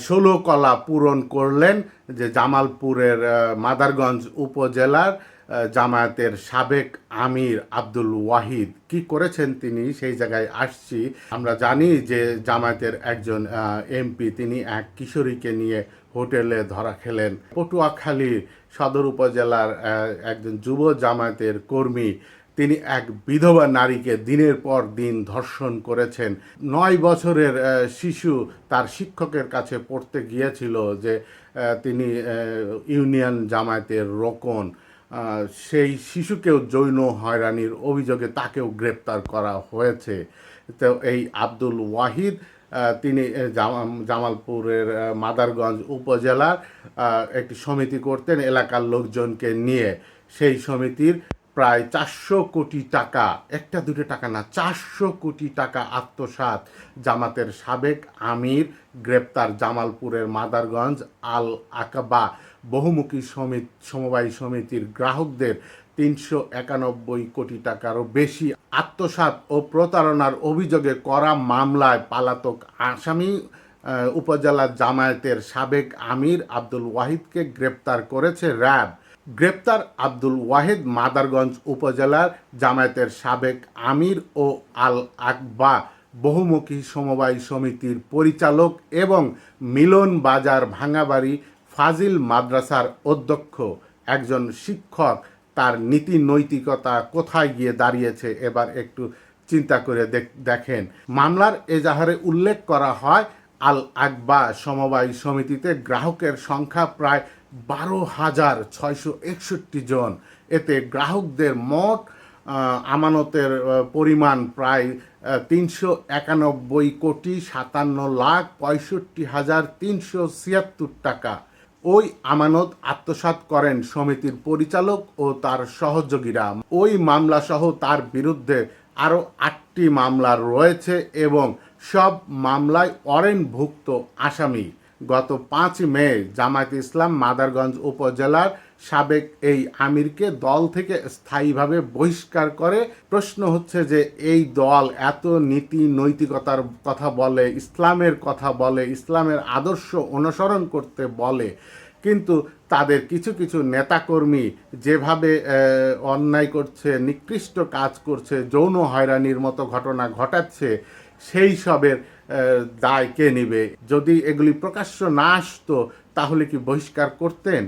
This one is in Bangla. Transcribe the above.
ষোলকলা পূরণ করলেন, যে জামালপুরের মাদারগঞ্জ উপজেলার জামায়াতের সাবেক আমির আব্দুল ওয়াহিদ কি করেছেন তিনি সেই জায়গায় আসছি। আমরা জানি যে জামায়াতের একজন এমপি তিনি এক কিশোরীকে নিয়ে হোটেলে ধরা খেলেন। পটুয়াখালী সদর উপজেলার একজন যুব জামায়াতের কর্মী তিনি এক বিধবা নারীকে দিনের পর দিন ধর্ষণ করেছেন। 9 বছরের শিশু তার শিক্ষকের কাছে পড়তে গিয়েছিল যে তিনি ইউনিয়ন জামায়াতের রোকন। সেই শিশুকেও যৌন হয়রানির অভিযোগে তাকেও গ্রেপ্তার করা হয়েছে। তো এই আব্দুল ওয়াহিদ তিনি জামালপুরের মাদারগঞ্জ উপজেলার একটি সমিতি করতেন এলাকার লোকজনকে নিয়ে। সেই সমিতির প্রায় 400 কোটি টাকা, একটা দুটো টাকা না, 400 কোটি টাকা আত্মসাৎ। জামাতের সাবেক আমির গ্রেপ্তার। জামালপুরের মাদারগঞ্জ আল আকাবা বহুমুখী সমবায় সমিতির গ্রাহকদের 391 কোটি টাকারও বেশি আত্মসাৎ ও প্রতারণার অভিযোগে করা মামলায় পলাতক আসামি উপজেলা জামায়াতের সাবেক আমির আব্দুল ওয়াহিদকে গ্রেপ্তার করেছে র্যাব। গ্রেপ্তার আব্দুল ওয়াহিদ মাদারগঞ্জ উপজেলার জামায়াতের সাবেক আমির ও আল আকবা বহুমুখী সমবায় সমিতির পরিচালক এবং মিলন বাজার ভাঙাবাড়ি ফাজিল মাদ্রাসার অধ্যক্ষ। একজন শিক্ষক, তার নীতি নৈতিকতা কোথায় গিয়ে দাঁড়িয়েছে এবার একটু চিন্তা করে দেখেন। মামলার এজাহারে উল্লেখ করা হয় আল আকবা সমবায় সমিতিতে গ্রাহকের সংখ্যা প্রায় 12,661 জন। এতে গ্রাহকদের মোট আমানতের পরিমাণ প্রায় 391,57,65,376 টাকা। ওই আমানত আত্মসাৎ করেন সমিতির পরিচালক ও তার সহযোগীরা। ওই মামলাসহ তার বিরুদ্ধে আরও 8টি মামলা রয়েছে এবং সব মামলায় ওয়ারেন্টভুক্ত আসামি। গত 5 মে জামায়াত ইসলাম মাদারগঞ্জ উপজেলার সাবেক এই আমিরকে দল থেকে স্থায়ীভাবে বহিষ্কার করে। প্রশ্ন হচ্ছে যে এই দল এত নীতি নৈতিকতার কথা বলে, ইসলামের কথা বলে, ইসলামের আদর্শ অনুসরণ করতে বলে, কিন্তু তাদের কিছু কিছু নেতাকর্মী যেভাবে অন্যায় করছে, নিকৃষ্ট কাজ করছে, যৌন হয়রানির মতো ঘটনা ঘটাচ্ছে, সেই সবের দায় কে নেবে? যদি এগুলি প্রকাশ্য না আসতো তাহলে কি বহিষ্কার করতেন?